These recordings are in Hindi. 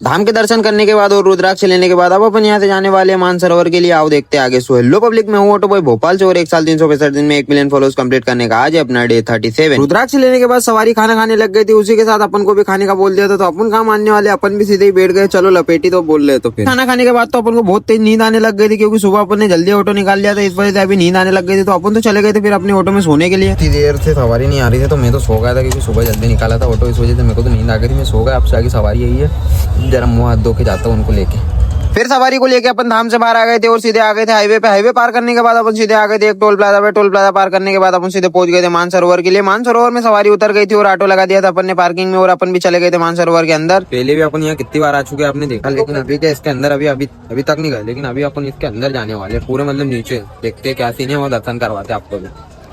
धाम के दर्शन करने के बाद और रुद्राक्ष लेने के बाद अब अपन यहाँ से जाने वाले हैं मानसरोवर के लिए। आओ देखते हैं आगे। सो हेलो पब्लिक, मैं हूँ ऑटो बॉय भोपाल से और 1 साल 365 दिन में 1 मिलियन फॉलोअर्स कंप्लीट करने का आज है अपना डे 37। रुद्राक्ष लेने के बाद सवारी खाना खाने लग गई थी, उसी के साथ अपन को भी खाने का बोल दिया था। तो अपन कहाँ मानने वाले, अपन भी सीधे ही बैठ गए, चलो लपेटी तो बोल रहे। तो फिर खाना खाने के बाद तो अपन को बहुत तेज नींद आने लग गई थी, क्योंकि सुबह अपन ने जल्दी ऑटो निकाल लिया था, इस वजह से अभी नींद आने लग गई थी। तो अपन तो चले गए थे फिर अपने ऑटो में सोने के लिए। इतनी देर से सवारी नहीं आ रही थी तो मैं तो सो गया था, क्योंकि सुबह जल्दी निकाला था ऑटो, इस वजह से मेरे को तो नींद आ गई थी, मैं सो गया। आपसे आगे सवारी यही है, जरा मुंह हाथ धो के जाता हूँ उनको लेके। फिर सवारी को लेके अपन धाम से बाहर आ गए थे और सीधे आ गए थे हाईवे पे। हाईवे पार करने के बाद अपन सीधे आ गए थे एक टोल प्लाजा पे। टोल प्लाजा पार करने के बाद अपन सीधे पहुंच गए थे मानसरोवर के लिए। मानसरोवर में सवारी उतर गई थी और ऑटो लगा दिया था अपन ने पार्किंग में, और अपन भी चले गए थे मानसरोवर के अंदर। पहले भी अपन यहाँ कितनी बार आ चुके हैं आपने देखा, लेकिन अभी के इसके अंदर अभी तक नहीं गए, लेकिन अभी अपन इसके अंदर जाने वाले पूरे, मतलब नीचे देखते हैं क्या सीन है, वो दर्शन करवाते आपको भी।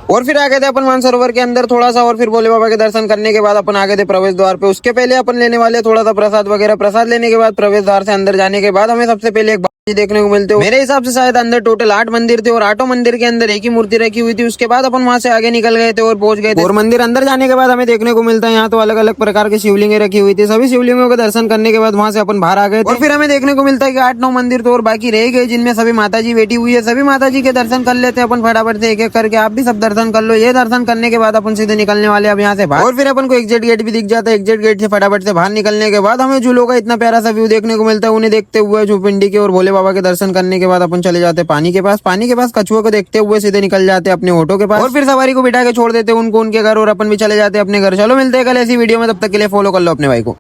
और फिर आ गए थे अपन मानसरोवर के अंदर थोड़ा सा, और फिर भोले बाबा के दर्शन करने के बाद अपन आ गए थे प्रवेश द्वार पे। उसके पहले अपन लेने वाले थोड़ा सा प्रसाद वगैरह। प्रसाद लेने के बाद प्रवेश द्वार से अंदर जाने के बाद हमें सबसे पहले एक बालाजी देखने को मिलते हो। मेरे हिसाब से शायद अंदर टोटल 8 मंदिर थे और 8 मंदिर के अंदर एक ही मूर्ति रखी हुई थी। उसके बाद अपन वहां से आगे निकल गए थे और पहुंच गए थे और मंदिर अंदर जाने के बाद हमें देखने को मिलता है यहाँ तो अलग अलग प्रकार की शिवलिंगें रखी हुई थी। सभी शिवलिंगों के दर्शन करने के बाद वहां से अपन बाहर आ गए और फिर हमें देखने को मिलता है कि 8-9 मंदिर तो और बाकी रह गए, जिनमें सभी माता जी बैठी हुई है। सभी माता जी के दर्शन कर लेते हैं अपन फटाफट से एक एक करके। आप भी सब दर्शन कर लो। ये दर्शन करने के बाद अपन सीधे निकलने वाले अब यहाँ से बाहर। और फिर अपन को एग्जिट गेट भी दिख जाता है। एग्जिट गेट से फटाफट से बाहर निकलने के बाद हमें झूलों का इतना प्यारा सा व्यू देखने को मिलता है। उन्हें देखते हुए झूपिंडी के और भोले बाबा के दर्शन करने के बाद अपन चले जाते हैं पानी के पास। पानी के पास कछुओं को देखते हुए सीधे निकल जाते हैं अपने ऑटो के पास और फिर सवारी को बिठा के छोड़ देते हैं उनको उनके घर, और अपन भी चले जाते हैं अपने घर। चलो मिलते हैं कल ऐसी वीडियो में, तब तक के लिए फॉलो कर लो अपने भाई को।